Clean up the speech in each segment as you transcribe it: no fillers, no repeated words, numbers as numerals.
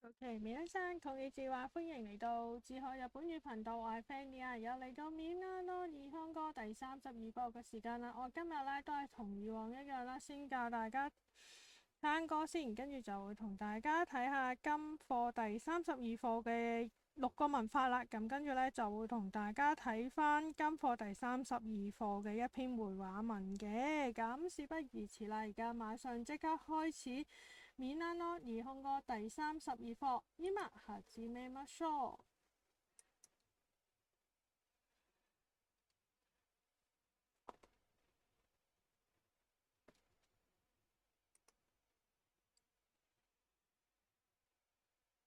OK，皆さんこんにちは，歡迎嚟到自學日本語頻道，我係 Fanny 啊，又嚟到米蘭諾兒香歌第32課嘅時間啦。我今日咧都係同以往一樣啦，先教大家聽歌先，跟住就會同大家睇下今課第32課嘅6個文法啦。咁跟住咧就會同大家睇翻今課第32課嘅一篇會話文嘅。咁事不宜遲啦，而家馬上即刻開始。みんなの日本語第32課、今始めましょう。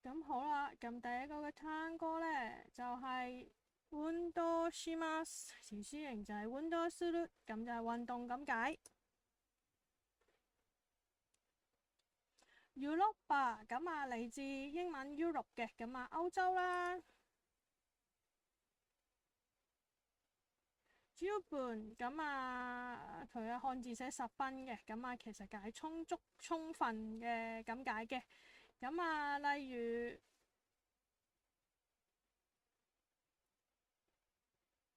咁好啦，咁第一個嘅聽歌呢，就係運動します，前書形就係運動する，咁就係運動咁解。Europe 咁啊，嚟自英文 Europe 嘅，咁啊歐洲啦。十分咁啊，佢嘅漢字寫十分嘅，咁啊其實解充足、充分嘅咁解嘅。咁啊，例如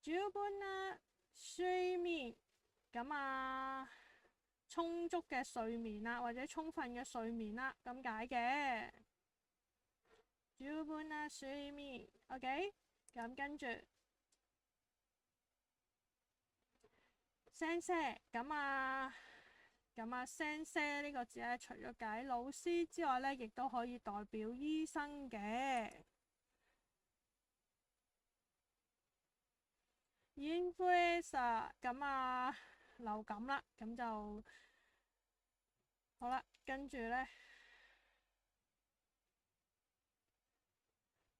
十分な睡眠，咁啊充足嘅睡眠啦，或者充分嘅睡眠啦，咁解嘅。十分な睡眠 ，OK，咁跟住先生，先生呢個字咧，除咗解老師之外咧，亦都可以代表醫生嘅。influenza 咁啊流感啦，咁就好啦。跟住咧，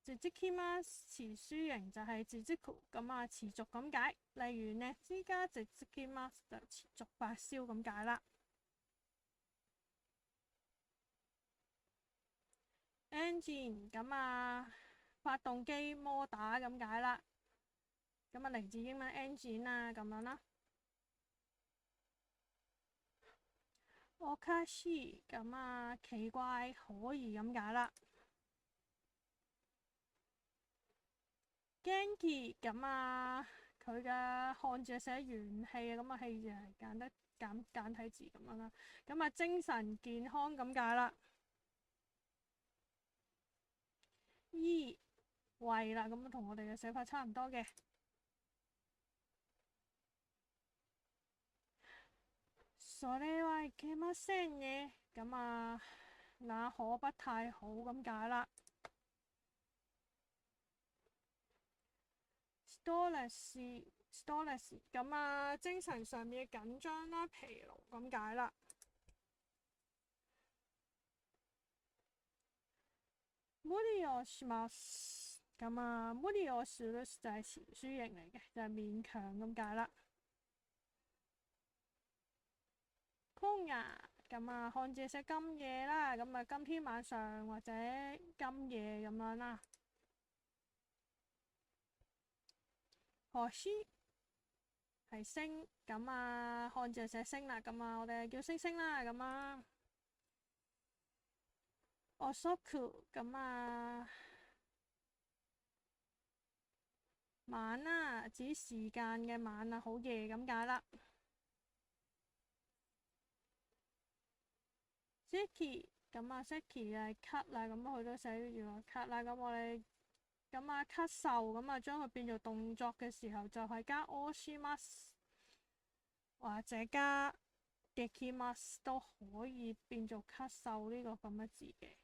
続きます，詞書形就係続く，咁啊持續咁解。例如呢，依家続きます就持續發燒咁解啦。engine 咁啊發動機摩打咁解啦。咁啊嚟自英文 engine 啊咁樣啦。おかしい咁啊奇怪可疑咁解啦。元気咁啊佢嘅漢字寫元氣啊，咁啊氣字係簡體字咁樣啦。咁啊精神健康咁解啦。醫胃啦，咁同我哋嘅寫法差唔多嘅。それはいけませんね，咁啊那可不太好咁解啦。stress 咁啊精神上面嘅緊張啦、疲勞咁解啦。無理をします咁啊無理をする就係前書形嚟嘅，就係勉強咁解啦。今夜咁啊漢字寫今夜啦，咁啊今天晚上或者今夜咁樣啦。星係星，咁啊漢字寫星啦，咁啊我哋叫星星啦，咁啊。遅く咁啊晚啦，指時間嘅晚啊，好夜咁解啦。咳咁啊咳係咳啦，咁佢都寫住話咳啦，咁我哋咁啊咳嗽咁啊將佢變做動作嘅時候就係加おします或者加できます都可以變做咳嗽呢個咁嘅字嘅。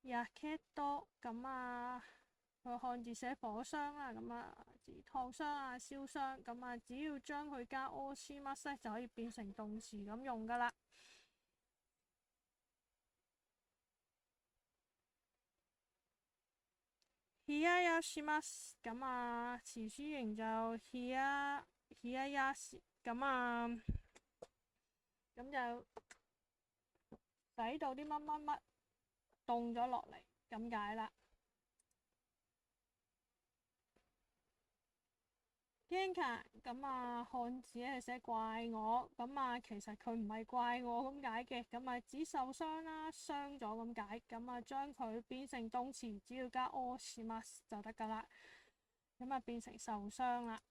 やけど咁啊佢漢字寫火傷啦，咁啊指燙傷啊、燒傷，咁啊只要將佢加おします咧就可以變成動詞咁用噶啦。冷ややします咁啊詞書形就冷ややし咁啊咁就使到啲乜乜乜凍咗落嚟咁解啦。Genka 咁啊，漢字咧係寫怪我，咁啊其實佢唔係怪我咁解嘅，咁啊指受傷啦，傷咗咁解，咁啊將佢變成動詞，只要加 o shimas 就得噶啦，咁啊變成受傷啦。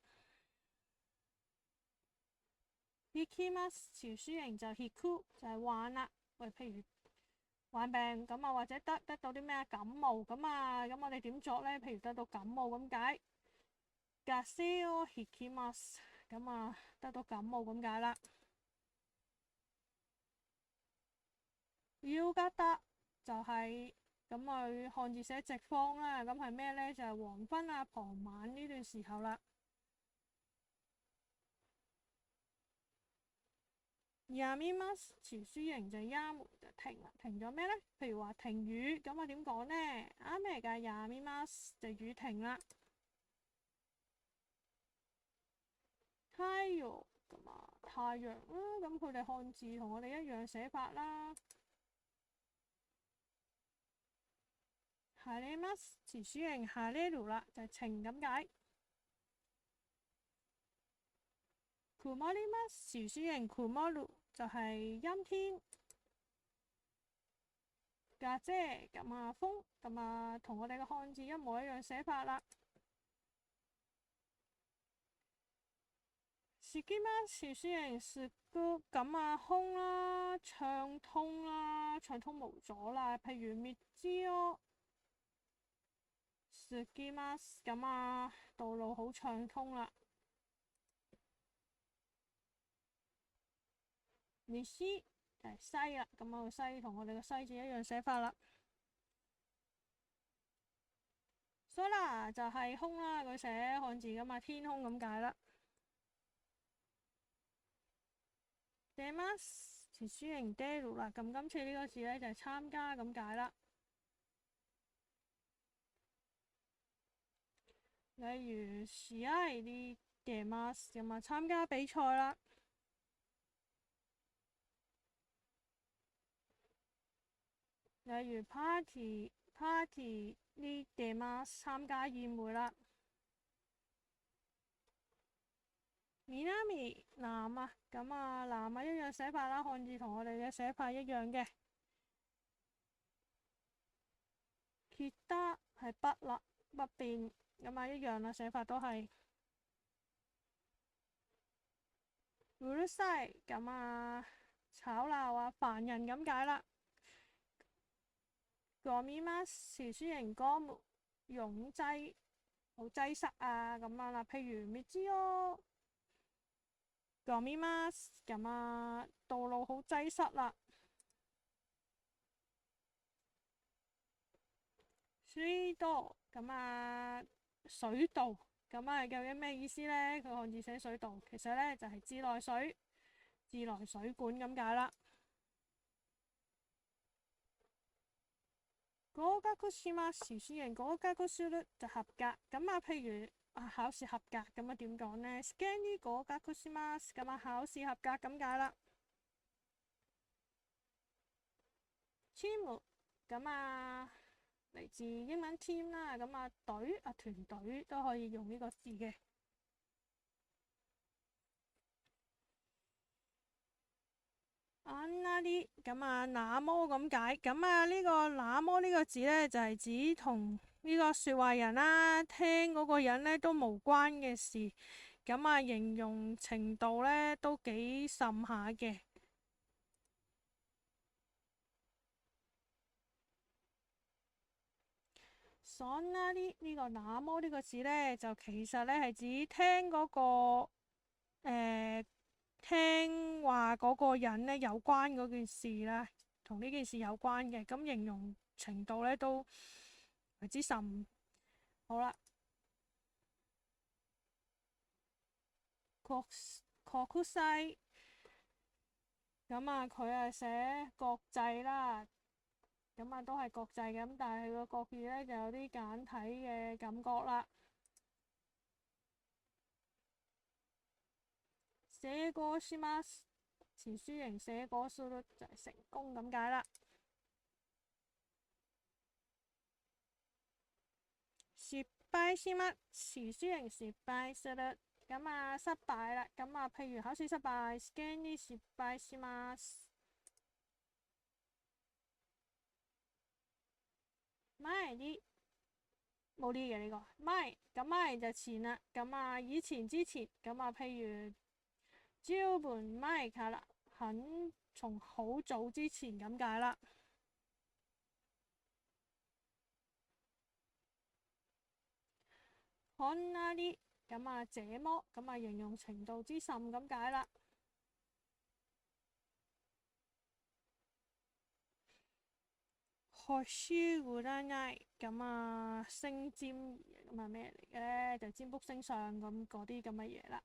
hikimas 潮書型就 hiku 就係患啦，喂，譬如患病咁啊，或者得到啲咩感冒咁啊，咁我哋點作呢？譬如得到感冒咁解。風邪をひきます，咁啊得到感冒咁解啦。夕方就係咁佢漢字寫直方啦，咁係咩呢？就係黃昏啊、傍晚呢段時候啦。やみます潮書型就やむ就停啦，停咗咩呢？譬如話停雨，咁啊點講呢？雨がやみます就雨停啦。太陽咁啊太陽啦，咁佢哋漢字同我哋一樣寫法啦。晴れます潮書型晴れる啦，就係晴咁解。曇ります潮書型曇る就係陰天。家姐咁啊風咁啊，同我哋嘅漢字一模一樣寫法啦。すきます潮書型是個咁啊空啦，暢通啦，暢通無阻啦。譬如道をすきます咁啊，道路好暢通啦。西就係西啦，咁啊西同我哋嘅西字一樣寫法啦。空就係空啦，佢寫漢字噶嘛，天空咁解啦。出ます潮書型出る啦，咁今次呢個字呢，就係參加咁解啦。例如試合に出ます咁啊，參加比賽啦。例如 party に出ます參加宴會啦。南南啊，咁啊南啊一樣寫法啦，漢字同我哋嘅寫法一樣嘅。北係北啦，北邊咁啊一樣啦，寫法都係。うるさい咁啊吵鬧啊煩人咁解啦。ごみます潮書型ゴム擁擠好擠塞啊咁樣啦，譬如道をごみます咁啊道路好擠塞啦。水道咁啊水道咁啊究竟咩意思呢？佢漢字寫水道，其實呢就係自來水、自來水管咁解啦。合格します潮書型合格する就合格，咁啊譬如考試合格咁啊點講呢？試験に合格します咁啊考試合格咁解啦。team 咁啊嚟自英文 team 啦，咁啊隊啊團隊都可以用呢個字嘅。咁啊那麼咁解，咁啊呢個那麼呢個字呢，就係指同呢個說話人啦、聽嗰個人呢都無關嘅事，咁啊形容程度呢都幾甚下嘅。そんなに呢個那麼呢個字呢，就其實呢係指聽嗰個聽話嗰個人呢有關嗰件事啦，同呢件事有關嘅，咁形容程度呢都為之甚。好啦，國際咁啊，佢係寫國際啦，咁啊都係國際嘅，咁但係佢個國字呢就有啲簡體嘅感覺啦。成功します潮書型成功する就係成功咁解啦。失敗します潮書型失敗する咁啊失敗啦。咁啊，譬如考試失敗，scan に失敗します。前に冇呢嘅呢個，前咁前就前啦。咁啊，以前之前咁啊，譬如10分前から很從好早之前咁解啦。こんなに咁啊，這麼咁啊，形容程度之甚咁解啦。星占い咁啊，星占咁啊咩嚟嘅咧？就占卜星相咁嗰啲咁嘅嘢啦。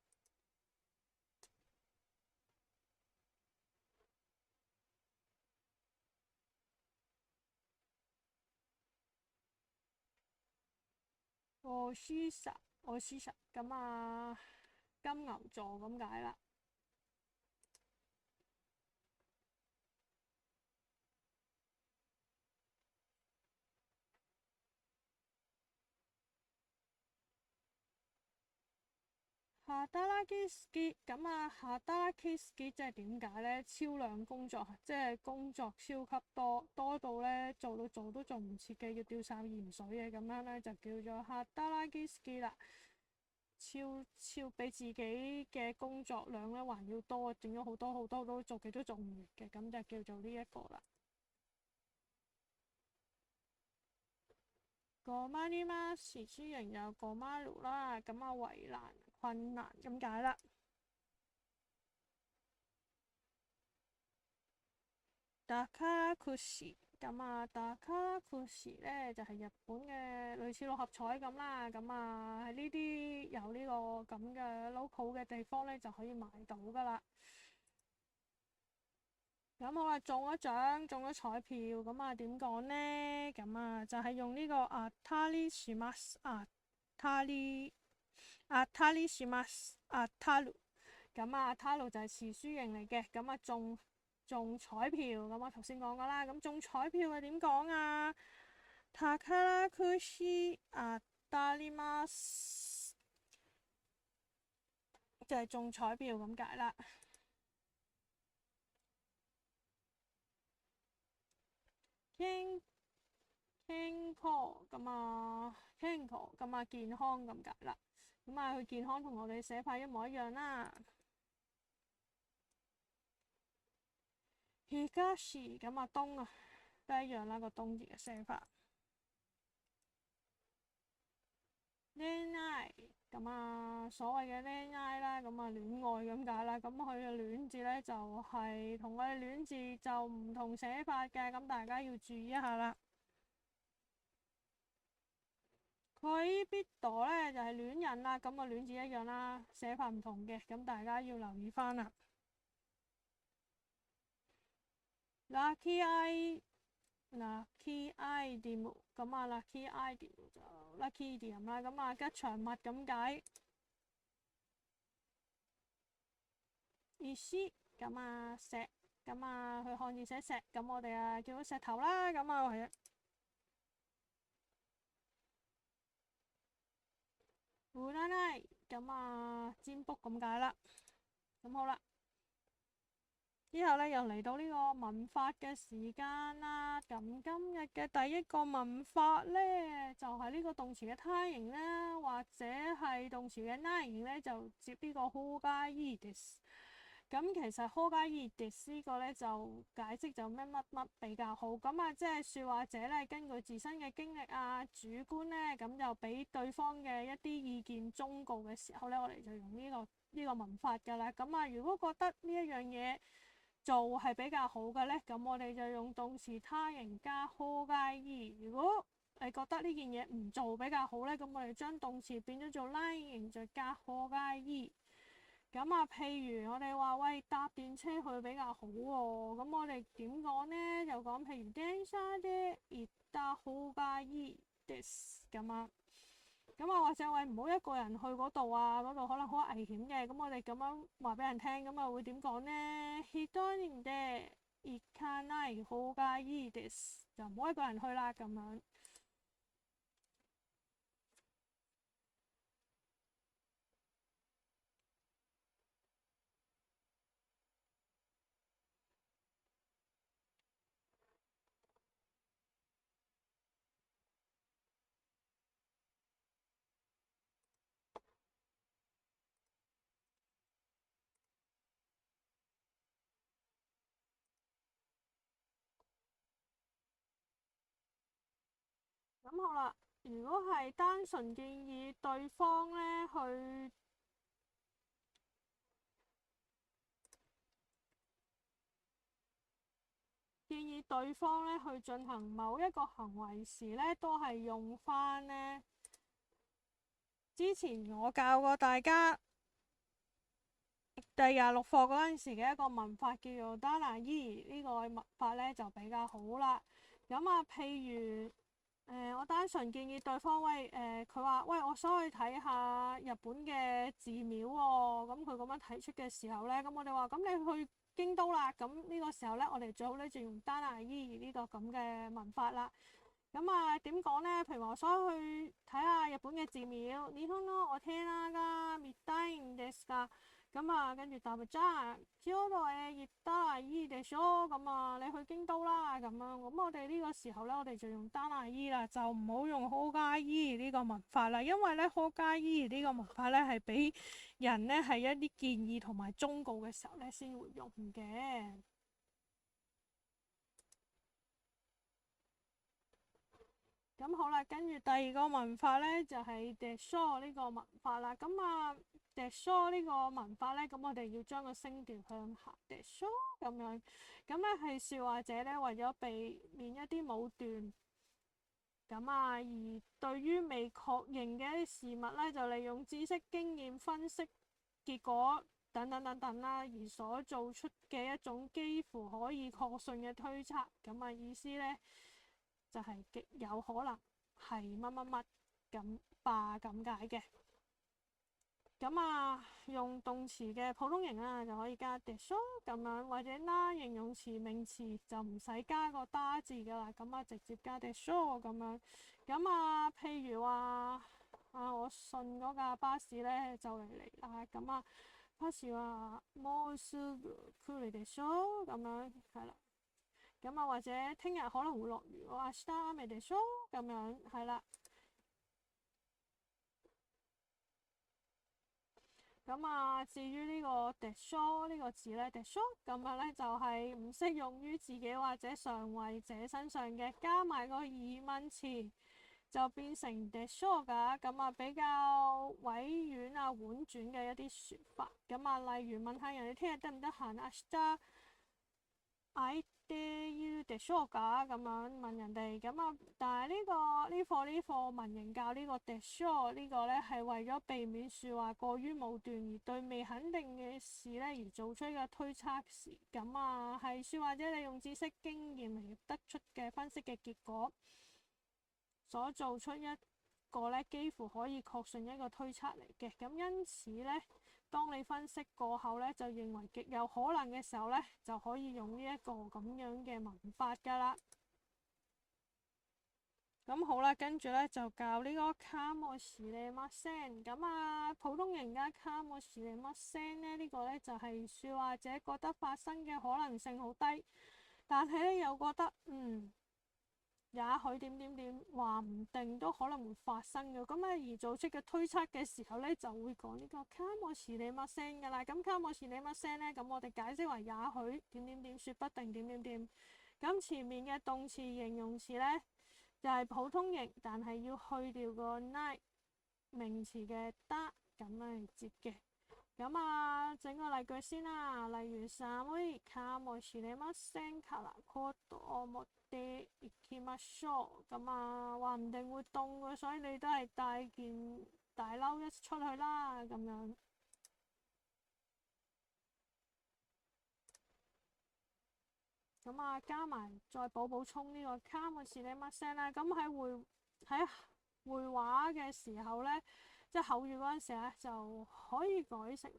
我輸實，我輸實咁啊，金牛座咁解啦。働きすぎ咁啊，働きすぎ即係點解咧？超量工作，即係工作超級多，多到咧做都做唔切嘅，要吊哨鹽水嘅咁樣咧，就叫做働きすぎ啦。超比自己嘅工作量咧還要多，整咗好多都做極都做唔完嘅，咁就叫做呢一個啦。困ります，時書形有困る啦，咁啊為難困難咁解啦。寶くじ咁啊，寶くじ咧就係日本嘅類似六合彩咁啦，咁啊喺呢啲有呢個咁嘅 local 嘅地方咧就可以買到噶啦。咁好啦，中咗獎，中咗彩票，咁啊點講呢？咁啊就係用呢個當たりします，當たりします，當たる。咁啊，當たる就係詞書形嚟嘅，咁啊中彩票，咁我頭先講過啦。咁中彩票係點講啊？寶くじ當たります，就係中彩票咁解啦。健康咁啊，健康咁啊，健康咁解啦。咁啊，佢健康同我哋寫法一模一樣啦。東咁啊，東啊都一樣啦，個東字嘅寫法。戀愛咁啊，所謂嘅戀愛啦，咁啊戀愛咁解啦。咁佢嘅戀字咧就係同我哋戀字就唔同寫法嘅，咁大家要注意一下啦。佢必朵咧就係戀人啦，咁個戀字一樣啦，寫法唔同嘅，咁大家要留意翻啦。lucky item 咁啊 lucky item 就 lucky item 啦，咁啊吉祥物咁解。石咁啊石，咁啊佢漢字寫石，咁我哋啊叫佢石頭啦，咁啊係啊。占い咁啊占卜咁解啦。咁好啦。之後咧又嚟到呢個文法嘅時間啦。咁今日嘅第一個文法咧就係呢個動詞嘅他形啦，或者係動詞嘅那形咧就接呢個方がいいです。咁其實方がいいです呢個咧就解釋就乜乜乜比較好。咁啊即係説話者咧根據自身嘅經歷啊主觀咧咁就俾對方嘅一啲意見忠告嘅時候咧，我哋就用呢個文法㗎啦。咁啊如果覺得呢一樣嘢做係比較好嘅呢，咁我哋就用動詞他形加方がいい。如果你覺得呢件嘢唔做比較好呢，咁我哋將動詞變咗做拉形，就加方がいい。咁啊，譬如我哋話喂搭電車去比較好喎，咁我哋點講呢？就講譬如電車で行った方がいいです咁啊。咁啊，或者喂唔好一個人去嗰度啊，嗰度可能好危險嘅。咁我哋咁樣話俾人聽，咁啊會點講呢？一人で行かない方がいいです，就唔好一個人去啦咁樣。咁好啦，如果係單純建議對方咧去進行某一個行為時咧，都係用翻咧之前我教過大家第26課嗰陣時嘅一個文法叫做 Dana E 呢個文法咧就比較好啦。咁啊，譬如我單純建議對方佢話喂，我想去睇下日本嘅寺廟喎。咁佢咁樣提出嘅時候咧，咁我哋話咁你去京都啦。咁呢個時候咧，我哋最好咧就用 Dana E 呢個咁嘅文法啦。咁啊點講咧？譬如話我想去睇下日本嘅寺廟，日本のお寺が見たいんですが。咁啊，跟住答就真京都へ行ったらいいでしょ。咁啊，你去京都啦咁樣。咁我哋呢個時候咧，我哋就用單那伊啦，就唔好用好加伊呢個文法啦。因為咧，好加伊呢個文法咧係俾人咧係一啲建議同埋忠告嘅時候咧先會用嘅。咁好啦，跟住第二個文法咧就係 de shou 呢個文法啦。咁啊 de shou 呢個文法咧，咁我哋要將個聲調向下 de shou 咁樣。咁咧係説話者咧為咗避免一啲武斷，咁啊而對於未確認嘅一啲事物咧，就利用知識、經驗、分析結果等等等等啦，而所做出嘅一種幾乎可以確信嘅推測。咁啊意思咧，就係極有可能係乜乜乜咁吧咁解嘅。咁啊，用動詞嘅普通型啊，就可以加 de shou 咁樣，或者啦形容詞、名詞就唔使加個打字噶啦，咁啊直接加 de shou 咁樣。咁啊，譬如話我信嗰架巴士咧就嚟啦，咁啊巴士話もうすぐ來るでしょ咁樣，係啦。咁啊，或者聽日可能會落雨，我話明日雨でしょ咁樣，係啦。咁啊，至於呢個でしょ呢個字咧，でしょ咁樣咧就係唔適用於自己或者上位者身上嘅，加埋個疑問詞就變成でしょ㗎。咁啊，比較委婉啊婉轉嘅一啲説法。咁啊，例如問下人哋聽日得唔得閒啊？I dare you でしょうか咁樣問人哋。咁啊，但係呢課文型教呢個でしょ呢個咧係為咗避免説話過於武斷而對未肯定嘅事咧而做出一個推測時，咁啊係説話者利用知識經驗嚟得出嘅分析嘅結果所做出一個咧幾乎可以確信一個推測嚟嘅。咁因此咧，當你分析過後咧，就認為極有可能嘅時候咧，就可以用呢一個咁樣嘅文法㗎啦。咁好啦，跟住咧就教呢個かもしれません。咁啊，普通型嘅かもしれません咧，呢個咧就係説話者覺得發生嘅可能性好低，但係咧又覺得也許點點點，話唔定都可能會發生嘅。咁而做出嘅推測嘅時候咧，就會講呢個かもしれません㗎啦。咁かもしれません咧，咁我哋解釋為也許點點點，說不定點點點。咁前面嘅動詞形容詞咧就係普通型，但係要去掉個ない名詞嘅得咁嚟接嘅。咁啊，整個例句先啦。例如寒いかもしれませんからコートを持って行きましょう。咁啊，話唔定會凍嘅，所以你都係帶件大褸一出去啦。咁樣。咁啊，加埋再補充呢個かもしれません啦。咁喺會話嘅時候咧，即係口語嗰陣時咧，就可以改成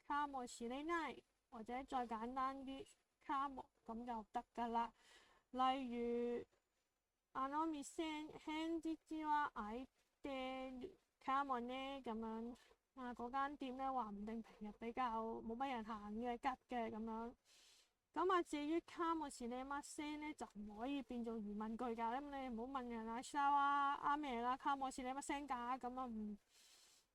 かもしれない，或者再簡單啲かも咁就得㗎啦。例如の店平日は空いてるかもね咁樣啊，嗰間店咧話唔定平日比較冇乜人行嘅吉嘅咁樣。咁啊，至於かもしれません咧，就唔可以變做疑問句㗎。咁你唔好問人明日は雨啦，かもしれません㗎，咁啊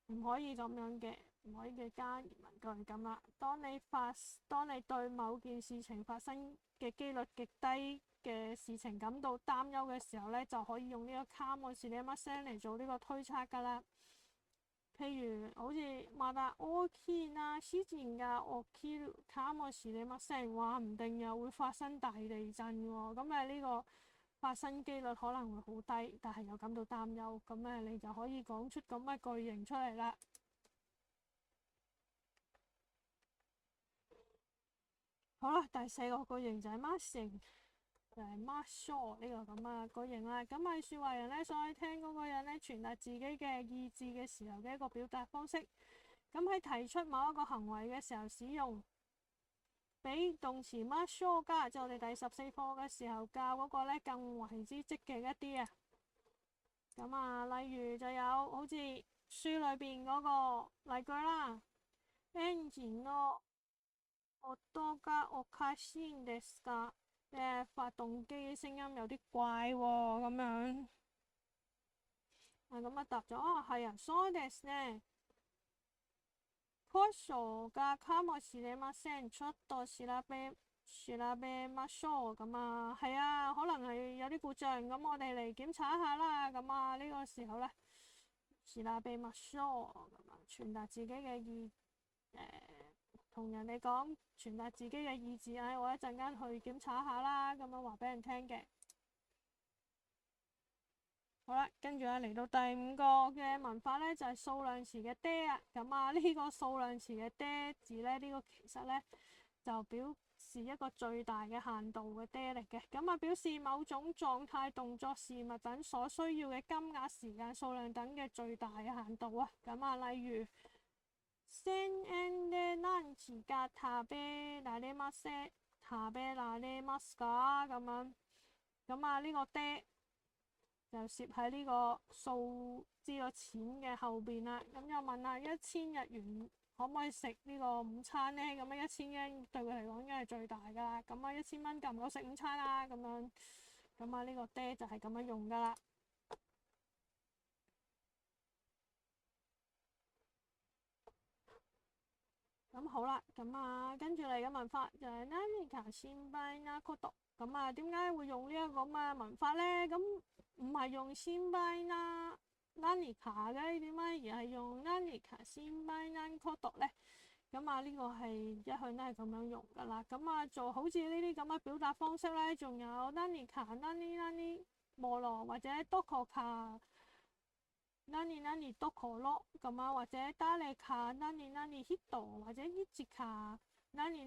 唔可以咁樣嘅。唔可以嘅加疑問句咁啦。當你對某件事情發生嘅機率極低嘅事情感到擔憂嘅時候呢，就可以用呢個かもしれません嚟做呢個推測㗎啦。譬如好似また大きな地震が起きるかもしれません，話唔定又會發生大地震喎。咁呢個發生機率可能會好低，但係又感到擔憂，咁你就可以講出咁嘅句型出嚟啦。好啦，第四個句型就係ません，就係ましょう呢個咁嘅句型啦。咁係説話人呢，所以聽嗰個人呢傳達自己嘅意志嘅時候嘅一個表達方式。咁喺提出某一個行為嘅時候使用，比動詞ましょう加，就我哋第14課嘅時候教嗰個呢更為之積極一啲啊。咁例如就有好似書裏邊嗰個例句啦，エンジンの音がおかしいんですか？發動機聲音有啲怪喎，咁樣。咁答咗，係啊，そうですね。故障がかもしれません。ちょっと調べましょう。係啊，可能係有啲故障，咁我哋嚟檢查一下啦。呢個時候呢，調べましょう，傳達自己嘅同人哋講，傳達自己嘅意志，我一陣間去檢查下啦，話俾人聽嘅。好啦，跟住嚟到第5個嘅文法呢，就係數量詞嘅爹啊。呢個數量詞嘅爹字呢，呢個其實呢，就表示一個最大嘅限度嘅爹嚟嘅。表示某種狀態、動作、事物等所需要嘅金額、時間、數量等嘅最大嘅限度啊。例如1000円でランチが食べられますか？呢個爹就攝喺呢個數呢個錢嘅後邊啦。又問下1000日元可唔可以食呢個午餐呢？1000円對佢嚟講應該係最大㗎啦。1000蚊夠唔夠食午餐啊？呢個爹就係咁樣用㗎啦。好啦，跟住嚟嘅文法就係何か心配なこと。點解會用呢一個咁嘅文法呢？唔係用心配な何か嘅，點解而係用何か心配なこと呢？呢個係一向都係咁樣用噶啦。做好似呢啲咁嘅表達方式呢，仲有何か何もの或者どこか何どころ或者誰か何人或者いつか何時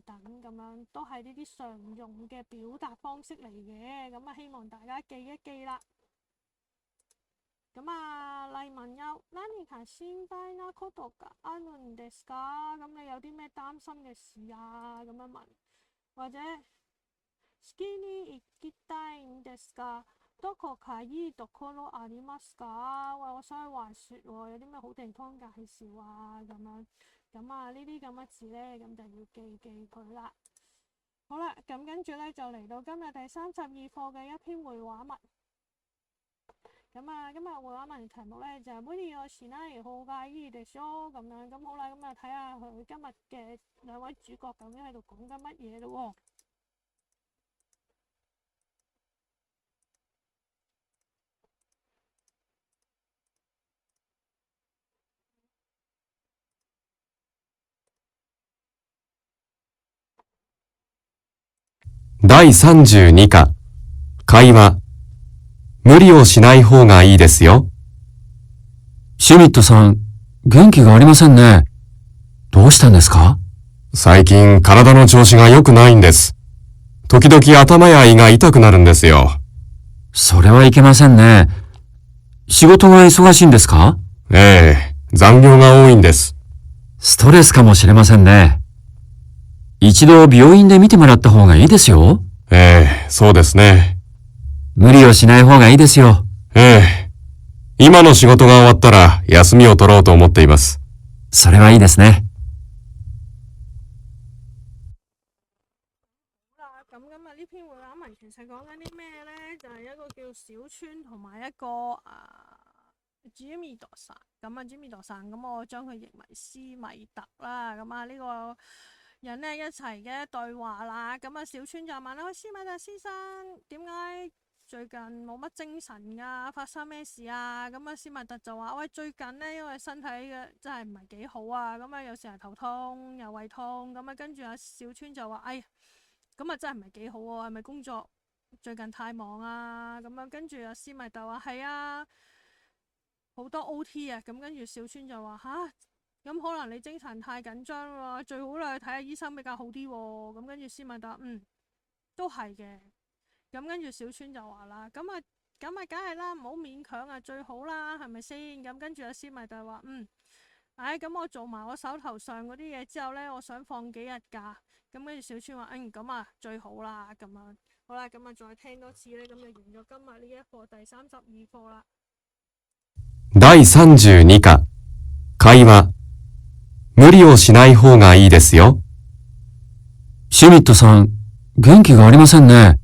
等都係呢啲常用嘅表達方式嚟嘅。希望大家記一記啦。例文有何か心配なことがあるんですか？你有啲咩擔心嘅事啊？問，或者好きに行きたいんですか？どこかいいところありますか？我想去滑雪喎，有啲咩好地方介紹啊？呢啲咁嘅字呢，就要記佢啦。好啦，跟住呢，就嚟到今日第32課嘅一篇會話文。今日會話文題目呢，就係無理をしない方がいいでしょ。好啦，睇下佢今日嘅兩位主角究竟喺度講緊乜嘢咯喎。第32課、会話。無理をしない方がいいですよ。シュミットさん、元気がありませんね。どうしたんですか？最近体の調子が良くないんです。時々頭や胃が痛くなるんですよ。それはいけませんね。仕事が忙しいんですか？ええ、残業が多いんです。ストレスかもしれませんね。一度病院で見てもらった方がいいですよ。ええ、そうですね。無理をしない方がいいですよ。ええ。今の仕事が終わったら休みを取ろうと思っています。それはいいですね。咁呢篇會話文其實講緊啲咩呢？就係一個叫小川同埋一個 Jimmy 度神，咁啊 Jimmy 度神，咁我將佢譯為斯米特啦。咁啊呢個人呢，一齊嘅對話啦。咁啊小川就問啦：喂，斯米特先生，點解最近冇乜精神㗎？發生咩事啊？咁啊斯米特就話：喂，最近呢，因為身體嘅真係唔係幾好啊。咁啊有時係頭痛又胃痛。咁啊跟住阿小川就話：哎呀，咁啊真係唔係幾好喎，係咪工作最近太忙啊？咁樣跟住阿斯米特話：係啊。好多 OT 啊，咁跟住小川就話吓，咁可能你精神太緊張喎，最好你去睇下醫生比較好啲喎。咁跟住斯米特都係嘅。咁跟住小川就話啦，咁啊梗係啦，唔好勉強啊，最好啦，係咪先？咁跟住阿斯米特話咁我做埋我手頭上嗰啲嘢之後呢，我想放幾日假。咁跟住小川話咁啊最好啦，咁樣好啦，咁啊再聽多次呢，咁就完咗今日呢一課第32課啦。第32課、会話。無理をしない方がいいですよ。シュミットさん、元気がありませんね。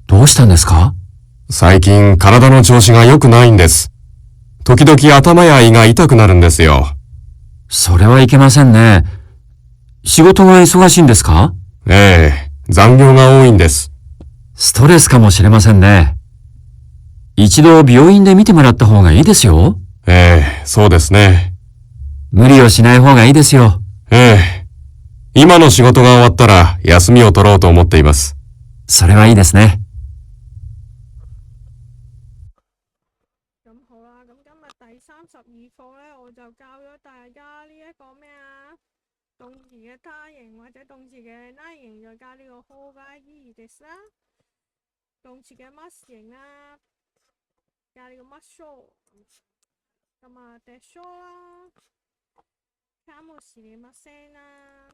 どうしたんですか？最近体の調子が良くないんです。時々頭や胃が痛くなるんですよ。それはいけませんね。仕事が忙しいんですか？ええ、残業が多いんです。ストレスかもしれませんね。一度病院で見てもらった方がいいですよ。ええ、そうですね。無理をしない方がいいですよ。ええ、今の仕事が終わったら休みを取ろうと思っています。それはいいですね。咁好啦，咁今日第32課呢，我就教咗大家呢一個咩啊？動詞嘅他形或者動詞嘅拉形，再加呢個ほうがいいです啦。動詞嘅ます形啦，加呢個ますしょう。咁啊でしょう啦，かもしれません啦，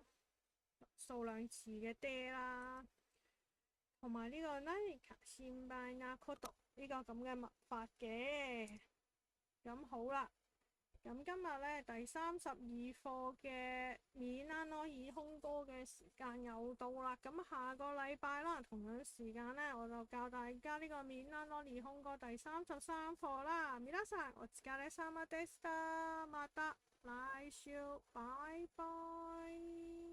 數量詞嘅で啦，同埋呢個何か心配なこと呢個咁嘅文法嘅。咁好啦。咁今日呢，第32課嘅免啦咯耳空歌嘅時間又到啦。咁下個禮拜啦，同樣時間呢，我就教大家呢個免啦咯耳空歌第33課啦。皆さんお疲れ様でした。また來週，拜拜。